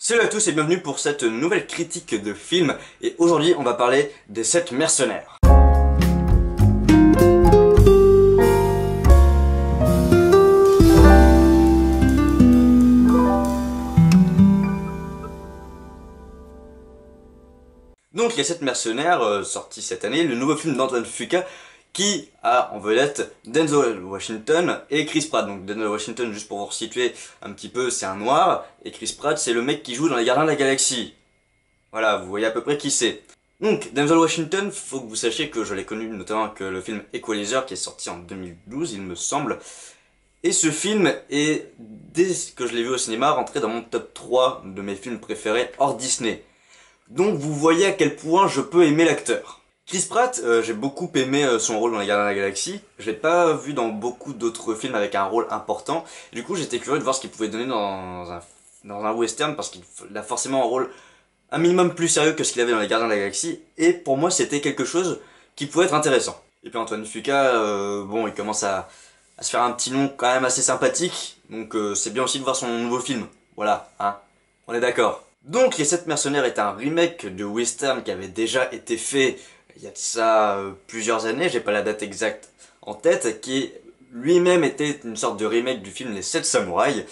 Salut à tous et bienvenue pour cette nouvelle critique de film. Et aujourd'hui on va parler des 7 mercenaires. Donc les 7 mercenaires, sorti cette année, le nouveau film d'Antoine Fuqua qui a en vedette Denzel Washington et Chris Pratt. Donc Denzel Washington, juste pour vous resituer un petit peu, c'est un noir, et Chris Pratt c'est le mec qui joue dans Les Gardiens de la Galaxie. Voilà, vous voyez à peu près qui c'est. Donc Denzel Washington, faut que vous sachiez que je l'ai connu notamment avec le film Equalizer qui est sorti en 2012 il me semble. Et ce film est, dès que je l'ai vu au cinéma, rentré dans mon top 3 de mes films préférés hors Disney. Donc vous voyez à quel point je peux aimer l'acteur. Chris Pratt, j'ai beaucoup aimé son rôle dans Les Gardiens de la Galaxie. Je l'ai pas vu dans beaucoup d'autres films avec un rôle important. Du coup j'étais curieux de voir ce qu'il pouvait donner dans un western parce qu'il a forcément un rôle un minimum plus sérieux que ce qu'il avait dans Les Gardiens de la Galaxie. Et pour moi c'était quelque chose qui pouvait être intéressant. Et puis Antoine Fuqua, bon il commence à se faire un petit nom quand même assez sympathique. Donc c'est bien aussi de voir son nouveau film. Voilà, hein, on est d'accord. Donc Les 7 mercenaires est un remake de western qui avait déjà été fait il y a de ça plusieurs années, j'ai pas la date exacte en tête, qui lui-même était une sorte de remake du film Les 7 samouraïs.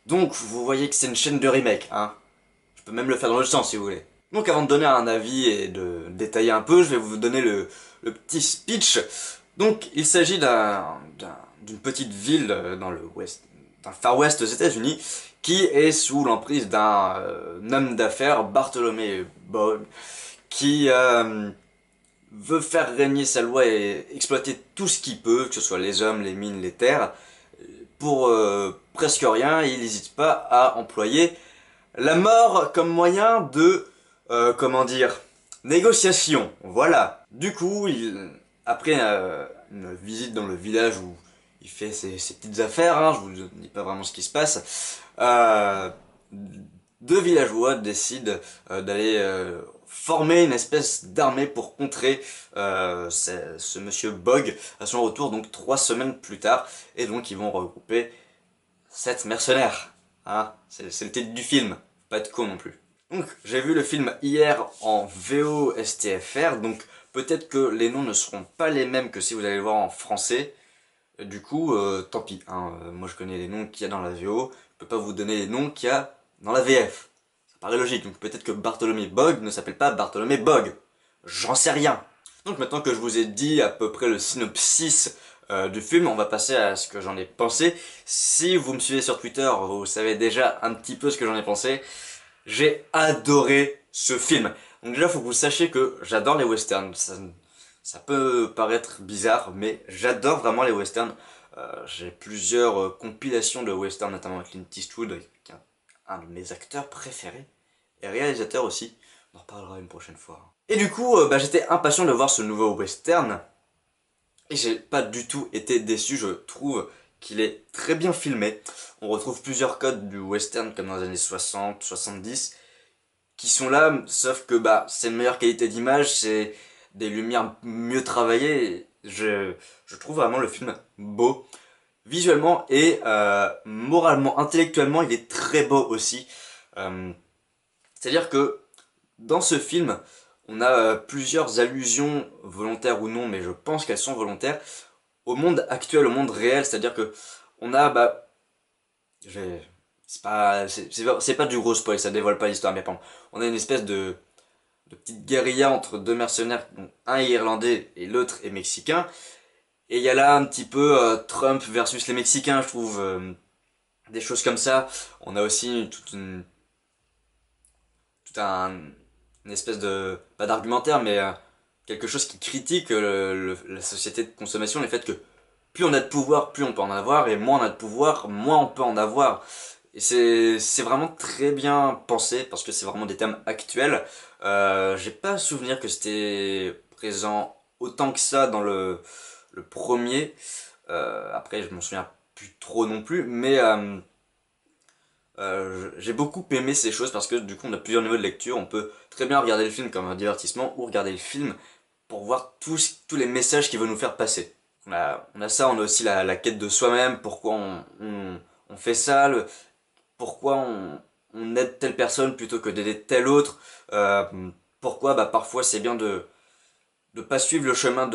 Donc vous voyez que c'est une chaîne de remake, hein. Je peux même le faire dans l'autre sens si vous voulez. Donc avant de donner un avis et de détailler un peu, je vais vous donner le petit speech. Donc il s'agit d'une petite ville dans le Far West aux États-Unis qui est sous l'emprise d'un homme d'affaires, Bartholomew Bog, qui veut faire régner sa loi et exploiter tout ce qu'il peut, que ce soit les hommes, les mines, les terres, pour presque rien, et il n'hésite pas à employer la mort comme moyen de, comment dire, négociation, voilà. Du coup, après une visite dans le village où il fait ses petites affaires, hein, je vous dis pas vraiment ce qui se passe, deux villageois décident d'aller former une espèce d'armée pour contrer ce monsieur Bog à son retour, donc 3 semaines plus tard, et donc ils vont regrouper 7 mercenaires. Hein, c'est le titre du film, pas de con non plus. Donc j'ai vu le film hier en VO STFR, donc peut-être que les noms ne seront pas les mêmes que si vous allez le voir en français. Du coup, tant pis, hein, moi je connais les noms qu'il y a dans la VO, je peux pas vous donner les noms qu'il y a dans la VF. Ça paraît logique, donc peut-être que Bartholomew Bog ne s'appelle pas Bartholomew Bog. J'en sais rien. Donc maintenant que je vous ai dit à peu près le synopsis du film, on va passer à ce que j'en ai pensé. Si vous me suivez sur Twitter, vous savez déjà un petit peu ce que j'en ai pensé. J'ai adoré ce film. Donc déjà, faut que vous sachiez que j'adore les westerns. Ça peut paraître bizarre, mais j'adore vraiment les westerns. J'ai plusieurs compilations de westerns, notamment avec Clint Eastwood, qui est un de mes acteurs préférés, et réalisateur aussi. On en reparlera une prochaine fois. Et du coup, j'étais impatient de voir ce nouveau western, et j'ai pas du tout été déçu, je trouve qu'il est très bien filmé. On retrouve plusieurs codes du western comme dans les années 60, 70, qui sont là, sauf que c'est une meilleure qualité d'image, c'est des lumières mieux travaillées. Je trouve vraiment le film beau visuellement et moralement, intellectuellement, il est très beau aussi. C'est-à-dire que dans ce film, on a plusieurs allusions volontaires ou non, mais je pense qu'elles sont volontaires au monde actuel, au monde réel. C'est-à-dire que on a c'est pas du gros spoil, ça dévoile pas l'histoire, mais on a une espèce de petite guérilla entre deux mercenaires, dont un est irlandais et l'autre est mexicain. Et il y a là un petit peu Trump versus les Mexicains, je trouve, des choses comme ça. On a aussi une espèce de, pas d'argumentaire, mais quelque chose qui critique la société de consommation, le fait que plus on a de pouvoir, plus on peut en avoir, et moins on a de pouvoir, moins on peut en avoir. Et c'est vraiment très bien pensé, parce que c'est vraiment des thèmes actuels. J'ai pas souvenir que c'était présent autant que ça dans le premier. Après, je m'en souviens plus trop non plus, mais j'ai beaucoup aimé ces choses parce que du coup on a plusieurs niveaux de lecture. On peut très bien regarder le film comme un divertissement ou regarder le film pour voir tous les messages qu'il veut nous faire passer. On a ça, on a aussi la quête de soi-même, pourquoi on fait ça, pourquoi on aide telle personne plutôt que d'aider telle autre. Euh, Pourquoi? Bah parfois c'est bien de pas suivre le chemin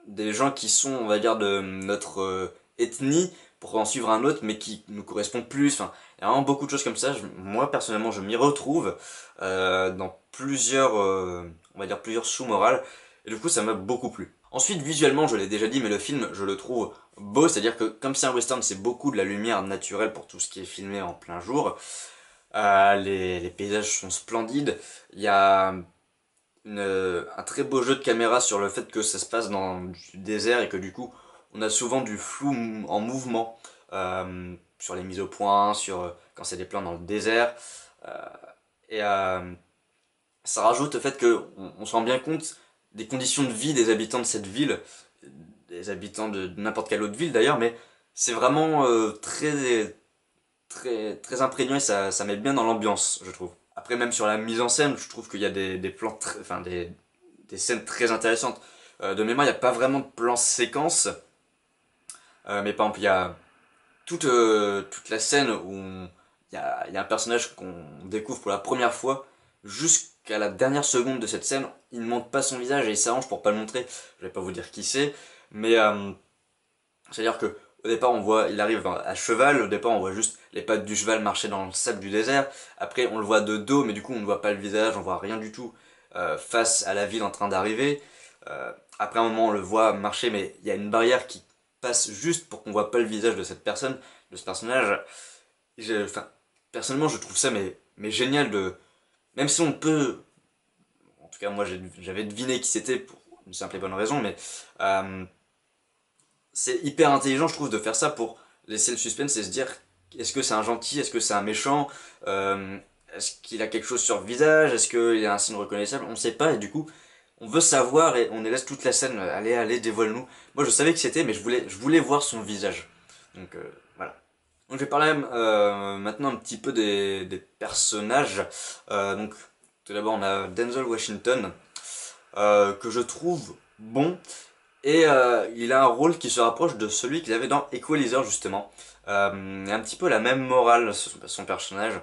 des gens qui sont, on va dire, de notre ethnie pour en suivre un autre, mais qui nous correspond plus. Enfin, il y a vraiment beaucoup de choses comme ça. Moi, personnellement, je m'y retrouve dans plusieurs, on va dire, plusieurs sous-morales. Et du coup, ça m'a beaucoup plu. Ensuite, visuellement, je l'ai déjà dit, mais le film, je le trouve beau. C'est-à-dire que, comme c'est un western, c'est beaucoup de la lumière naturelle pour tout ce qui est filmé en plein jour. Les paysages sont splendides. Il y a un très beau jeu de caméra sur le fait que ça se passe dans du désert et que du coup on a souvent du flou en mouvement sur les mises au point, sur quand c'est des plans dans le désert. Euh, et Ça rajoute le fait que on se rend bien compte des conditions de vie des habitants de cette ville, des habitants de n'importe quelle autre ville d'ailleurs, mais c'est vraiment très imprégnant et ça met bien dans l'ambiance, je trouve. Après, même sur la mise en scène, je trouve qu'il y a des plans, enfin des scènes très intéressantes. De mémoire, il n'y a pas vraiment de plan séquence, mais par exemple, il y a toute la scène où il y a un personnage qu'on découvre pour la première fois, jusqu'à la dernière seconde de cette scène, il ne montre pas son visage et il s'arrange pour pas le montrer. Je vais pas vous dire qui c'est, mais c'est-à-dire que au départ on voit, il arrive à cheval, au départ on voit juste les pattes du cheval marcher dans le sable du désert, après on le voit de dos mais du coup on ne voit pas le visage, on voit rien du tout face à la ville en train d'arriver. Après un moment on le voit marcher mais il y a une barrière qui passe juste pour qu'on voit pas le visage de cette personne, de ce personnage. Enfin, personnellement je trouve ça mais génial de... Même si on peut... En tout cas moi j'avais deviné qui c'était pour une simple et bonne raison, mais... c'est hyper intelligent, je trouve, de faire ça pour laisser le suspense et se dire est-ce que c'est un gentil, est-ce que c'est un méchant, euh, est-ce qu'il a quelque chose sur le visage, est-ce qu'il a un signe reconnaissable, on sait pas, et du coup, on veut savoir et on laisse toute la scène, allez, dévoile-nous. Moi, je savais que c'était, mais je voulais voir son visage. Donc, voilà. Donc, je vais parler maintenant un petit peu des personnages. Donc, tout d'abord, on a Denzel Washington, que je trouve bon. Et il a un rôle qui se rapproche de celui qu'il avait dans Equalizer justement. Un petit peu la même morale, son personnage.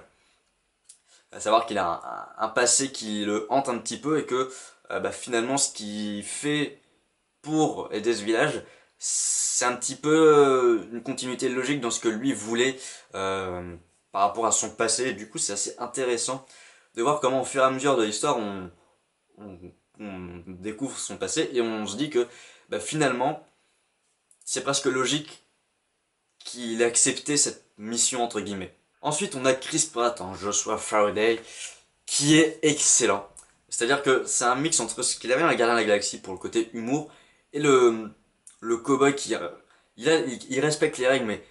À savoir qu'il a un passé qui le hante un petit peu et que bah, finalement ce qu'il fait pour aider ce village, c'est un petit peu une continuité logique dans ce que lui voulait par rapport à son passé. Et du coup c'est assez intéressant de voir comment au fur et à mesure de l'histoire on, on découvre son passé et on se dit que bah, finalement c'est presque logique qu'il ait accepté cette mission entre guillemets. Ensuite, on a Chris Pratt en Joshua Faraday, qui est excellent. C'est-à-dire que c'est un mix entre ce qu'il avait dans la Gardien de la Galaxie pour le côté humour et le cowboy qui il respecte les règles, mais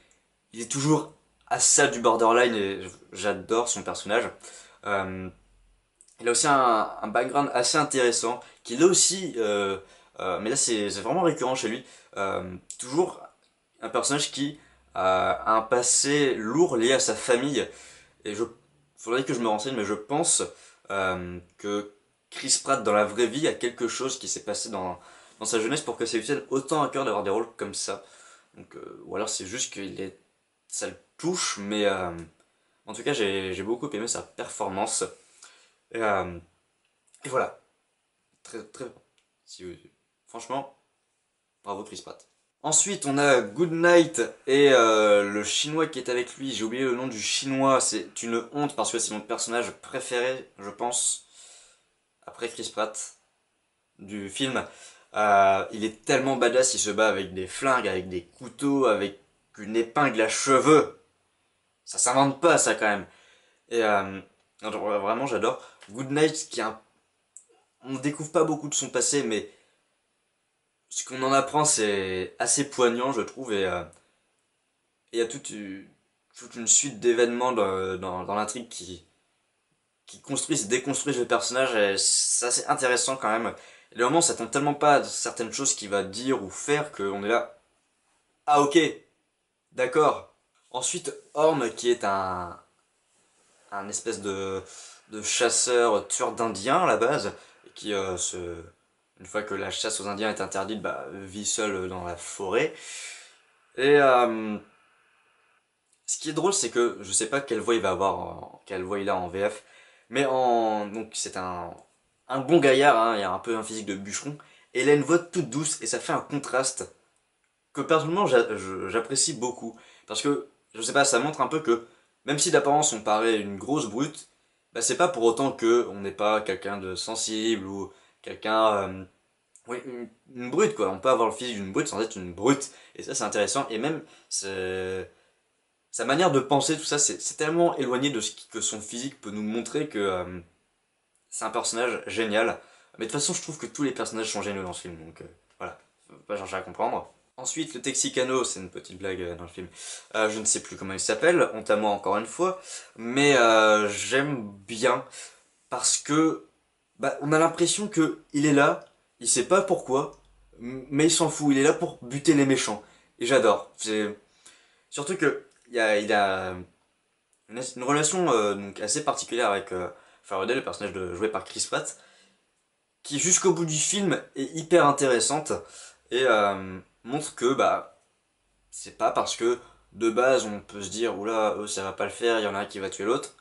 il est toujours à ça du borderline et j'adore son personnage. Euh, il a aussi un background assez intéressant, qui là aussi, mais là c'est vraiment récurrent chez lui, toujours un personnage qui a un passé lourd lié à sa famille. Et faudrait que je me renseigne, mais je pense que Chris Pratt dans la vraie vie a quelque chose qui s'est passé dans sa jeunesse pour que ça lui tienne autant à cœur d'avoir des rôles comme ça. Donc, ou alors c'est juste ça le touche, mais en tout cas j'ai beaucoup aimé sa performance. Et, euh, et voilà, très très bon. Franchement, bravo Chris Pratt. Ensuite, on a Goodnight et le chinois qui est avec lui. J'ai oublié le nom du chinois. C'est une honte parce que c'est mon personnage préféré, je pense, après Chris Pratt du film. Il est tellement badass, il se bat avec des flingues, avec des couteaux, avec une épingle à cheveux. Ça s'invente pas, ça quand même. Et non, genre, vraiment, j'adore. Goodnight, on ne découvre pas beaucoup de son passé, mais ce qu'on en apprend, c'est assez poignant, je trouve. Et il y a toute une suite d'événements dans l'intrigue qui construisent, déconstruisent le personnage. Et c'est assez intéressant quand même. Et le moment, ça tombe tellement pas de certaines choses qu'il va dire ou faire qu'on est là. Ah ok, d'accord. Ensuite, Horn, qui est un espèce de chasseur, tueur d'indiens à la base, qui une fois que la chasse aux indiens est interdite, bah, vit seul dans la forêt. Et Ce qui est drôle, c'est que je sais pas quelle voix il va avoir, quelle voix il a en VF, mais donc c'est un bon gaillard, hein, il a un peu un physique de bûcheron, et il a une voix toute douce, et ça fait un contraste que personnellement j'apprécie beaucoup. Parce que, je sais pas, ça montre un peu que, même si d'apparence on paraît une grosse brute, bah c'est pas pour autant que on n'est pas quelqu'un de sensible, ou quelqu'un... oui, une brute quoi, on peut avoir le physique d'une brute sans être une brute, et ça c'est intéressant, et même sa manière de penser, tout ça, c'est tellement éloigné de ce que son physique peut nous montrer que c'est un personnage génial. Mais de toute façon, je trouve que tous les personnages sont géniaux dans ce film, donc voilà, faut pas chercher à comprendre. Ensuite, le Texicano, c'est une petite blague dans le film. Je ne sais plus comment il s'appelle, honte à moi encore une fois, mais j'aime bien parce que bah, on a l'impression que il est là, il sait pas pourquoi, mais il s'en fout, il est là pour buter les méchants. Et j'adore. C'est surtout que il a une relation donc assez particulière avec Faraday, le personnage joué par Chris Pratt, qui jusqu'au bout du film est hyper intéressante et montre que bah c'est pas parce que de base on peut se dire oula eux ça va pas le faire, il y en a un qui va tuer l'autre,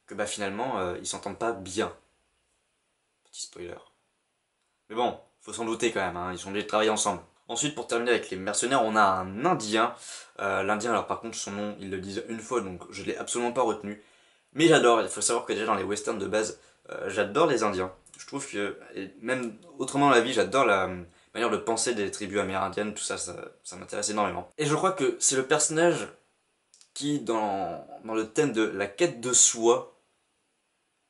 que bah finalement ils s'entendent pas bien. Petit spoiler. Mais bon, faut s'en douter quand même, hein, ils sont obligés de travailler ensemble. Ensuite, pour terminer avec les mercenaires, on a un Indien. L'Indien, alors par contre, son nom, ils le disent une fois, donc je l'ai absolument pas retenu. Mais j'adore, il faut savoir que déjà dans les westerns de base, j'adore les Indiens. Je trouve que, et même autrement dans la vie, j'adore la manière de penser des tribus amérindiennes, tout ça, ça m'intéresse énormément. Et je crois que c'est le personnage qui, dans le thème de la quête de soi,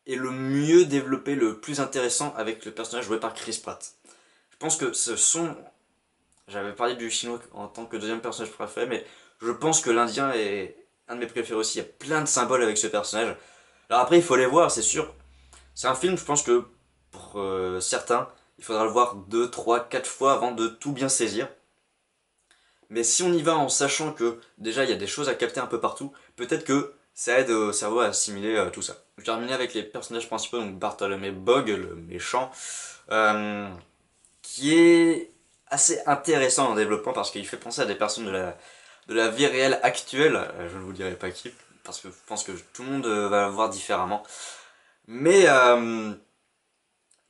est le mieux développé, le plus intéressant avec le personnage joué par Chris Pratt. Je pense que ce sont... J'avais parlé du chinois en tant que deuxième personnage préféré, mais je pense que l'Indien est un de mes préférés aussi. Il y a plein de symboles avec ce personnage. Alors après, il faut les voir, c'est sûr. C'est un film, je pense que pour certains, il faudra le voir 2, 3, 4 fois avant de tout bien saisir. Mais si on y va en sachant que déjà il y a des choses à capter un peu partout, peut-être que ça aide au cerveau à assimiler tout ça. Je vais terminer avec les personnages principaux, donc Bartholomew Bog, le méchant, euh, qui est assez intéressant en développement parce qu'il fait penser à des personnes de la vie réelle actuelle. Je ne vous dirai pas qui, parce que je pense que tout le monde va le voir différemment. Mais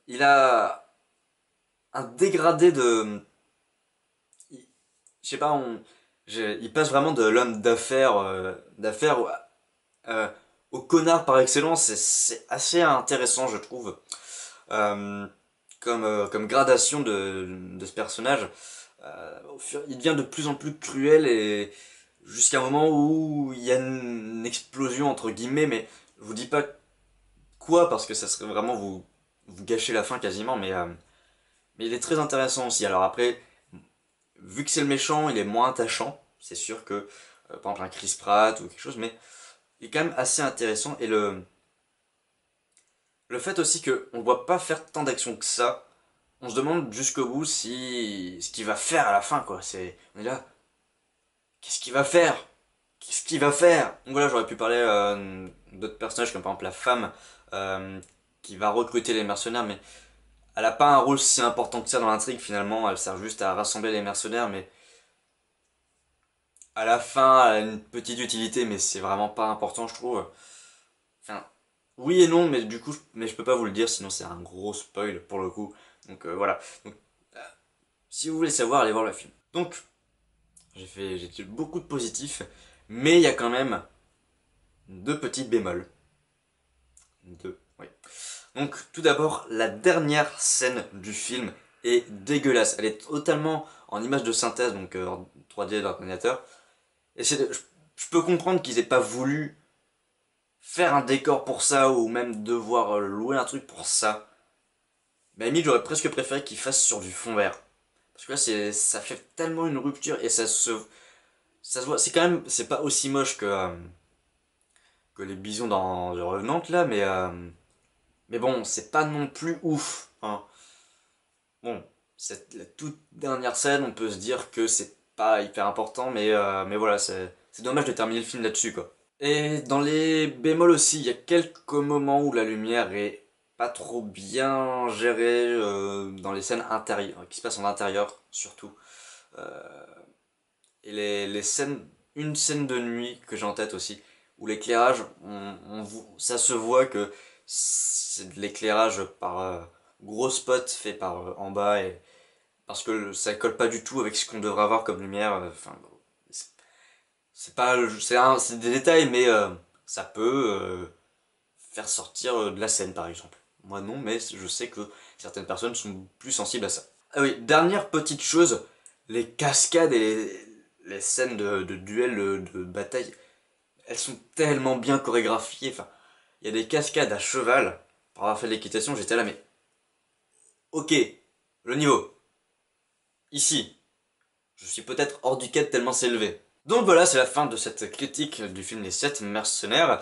il a un dégradé de... Je sais pas, il passe vraiment de l'homme d'affaires euh, au connard par excellence. C'est assez intéressant, je trouve, euh, comme gradation de ce personnage. Il devient de plus en plus cruel et jusqu'à un moment où il y a une explosion entre guillemets, mais je vous dis pas quoi parce que ça serait vraiment vous gâcher la fin quasiment, mais il est très intéressant aussi. Alors après, vu que c'est le méchant, il est moins attachant, c'est sûr que par exemple un Chris Pratt ou quelque chose, mais il est quand même assez intéressant et le fait aussi qu'on ne voit pas faire tant d'actions que ça, on se demande jusqu'au bout si ce qu'il va faire à la fin quoi. On est là, qu'est-ce qu'il va faire? Qu'est-ce qu'il va faire? Donc voilà, j'aurais pu parler d'autres personnages comme par exemple la femme euh, qui va recruter les mercenaires, mais elle a pas un rôle si important que ça dans l'intrigue finalement. Elle sert juste à rassembler les mercenaires, mais à la fin, elle a une petite utilité, mais c'est vraiment pas important, je trouve. Enfin, oui et non, mais du coup, mais je peux pas vous le dire, sinon c'est un gros spoil pour le coup. Donc voilà. Donc, euh, si vous voulez savoir, allez voir le film. Donc, j'ai dit beaucoup de positifs, mais il y a quand même deux petites bémols. Deux, oui. Donc, tout d'abord, la dernière scène du film est dégueulasse. Elle est totalement en image de synthèse, donc en 3D d'ordinateur. Et je peux comprendre qu'ils aient pas voulu faire un décor pour ça, ou même devoir louer un truc pour ça. Mais à la limite, j'aurais presque préféré qu'ils fassent sur du fond vert. Parce que là, ça fait tellement une rupture et ça se voit. C'est quand même, c'est pas aussi moche que les bisons dans The Revenant là, mais bon, c'est pas non plus ouf, hein. Bon, la toute dernière scène, on peut se dire que c'est pas hyper important, mais voilà, c'est dommage de terminer le film là-dessus, quoi. Et dans les bémols aussi, il y a quelques moments où la lumière est pas trop bien gérée dans les scènes intérieures, qui se passent en intérieur surtout. Et les scènes, une scène de nuit que j'ai en tête aussi, où l'éclairage, ça se voit que c'est de l'éclairage par gros spot fait par en bas, et parce que ça colle pas du tout avec ce qu'on devrait avoir comme lumière. Enfin, c'est pas, c'est des détails, mais ça peut faire sortir de la scène par exemple. Moi non, mais je sais que certaines personnes sont plus sensibles à ça. Ah oui, dernière petite chose, les cascades et les scènes de duel, de bataille, elles sont tellement bien chorégraphiées. Enfin, il y a des cascades à cheval. Pour avoir fait de l'équitation, j'étais là, mais ok, le niveau. Ici, je suis peut-être hors du cadre tellement c'est élevé. Donc voilà, c'est la fin de cette critique du film Les 7 mercenaires.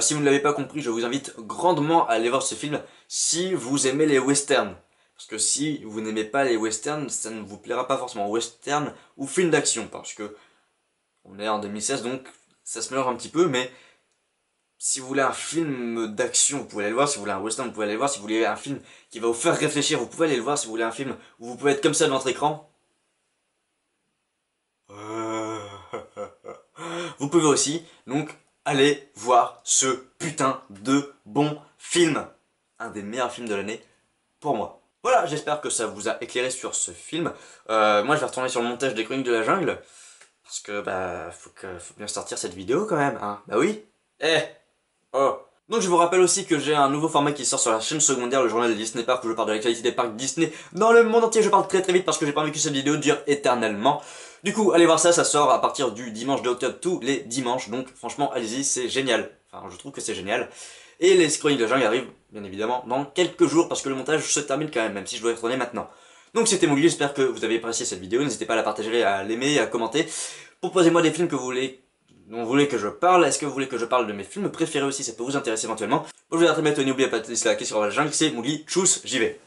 Si vous ne l'avez pas compris, je vous invite grandement à aller voir ce film si vous aimez les westerns. Parce que si vous n'aimez pas les westerns, ça ne vous plaira pas forcément. Western ou film d'action, parce que on est en 2016, donc ça se mélange un petit peu, mais si vous voulez un film d'action, vous pouvez aller le voir. Si vous voulez un western, vous pouvez aller le voir. Si vous voulez un film qui va vous faire réfléchir, vous pouvez aller le voir. Si vous voulez un film où vous pouvez être comme ça devant votre écran, vous pouvez aussi. Donc, allez voir ce putain de bon film. Un des meilleurs films de l'année pour moi. Voilà, j'espère que ça vous a éclairé sur ce film. Moi, je vais retourner sur le montage des Chroniques de la Jungle. Parce que, bah, faut bien sortir cette vidéo quand même, hein. Bah oui. Eh. Oh. Donc je vous rappelle aussi que j'ai un nouveau format qui sort sur la chaîne secondaire, le journal de Disney Park, où je parle de l'actualité des parcs Disney dans le monde entier. Je parle très vite parce que j'ai pas envie que cette vidéo dure éternellement. Du coup, allez voir ça, ça sort à partir du dimanche de octobre, tous les dimanches. Donc franchement, allez-y, c'est génial. Enfin, je trouve que c'est génial. Et les Chroniques de la Jungle arrivent, bien évidemment, dans quelques jours, parce que le montage se termine quand même si je dois y retourner maintenant. Donc c'était Mowgli, j'espère que vous avez apprécié cette vidéo. N'hésitez pas à la partager, à l'aimer, à commenter. Proposez-moi des films que vous voulez, dont vous voulez que je parle. Est-ce que vous voulez que je parle de mes films préférés aussi? Ça peut vous intéresser éventuellement. Bon, je vous dis à très bientôt, n'oubliez pas de laisser la question sur la jungle, c'est Mowgli, tchuss, j'y vais.